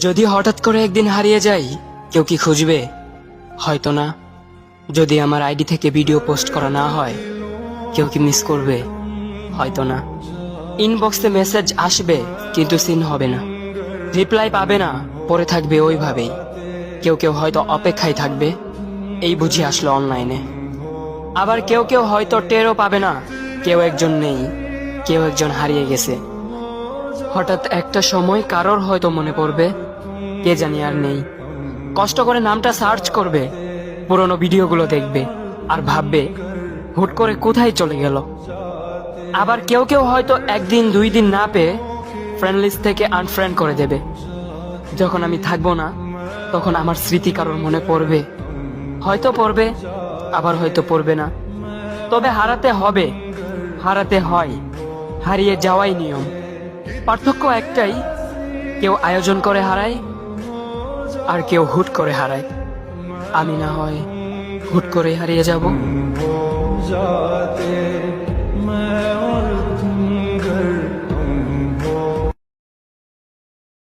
যদি হঠাৎ করে একদিন হারিয়ে যাই, কেউ কি খুঁজবে? হয়তো না। যদি আমার আইডি থেকে ভিডিও পোস্ট করা না হয়, কেউ কি মিস করবে? হয়তো না। ইনবক্সে মেসেজ আসবে কিন্তু সিন হবে না, রিপ্লাই পাবে না, পড়ে থাকবে ওইভাবেই। কেউ কেউ হয়তো অপেক্ষায় থাকবে, এই বুঝি আসলো অনলাইনে। আবার কেউ কেউ হয়তো টেরও পাবে না, কেউ একজন নেই, কেউ একজন হারিয়ে গেছে। হঠাৎ একটা সময় কারোর হয়তো মনে পড়বে, কে জানি আর নেই। কষ্ট করে নামটা সার্চ করবে, পুরনো ভিডিওগুলো দেখবে আর ভাববে হুট করে কোথায় চলে গেল। আবার কেউ কেউ হয়তো একদিন দুই দিন না পেয়ে ফ্রেন্ড লিস্ট থেকে আনফ্রেন্ড করে দেবে। যখন আমি থাকবো না, তখন আমার স্মৃতি কারোর মনে পড়বে, হয়তো পড়বে, আবার হয়তো পড়বে না। তবে হারাতে হবে, হারাতে হয়, হারিয়ে যাওয়াই নিয়ম। পার্থক্য একটাই, কেউ আয়োজন করে হারায় আর কেউ হুট করে হারায়। আমি না হয় হুট করে হারিয়ে যাব।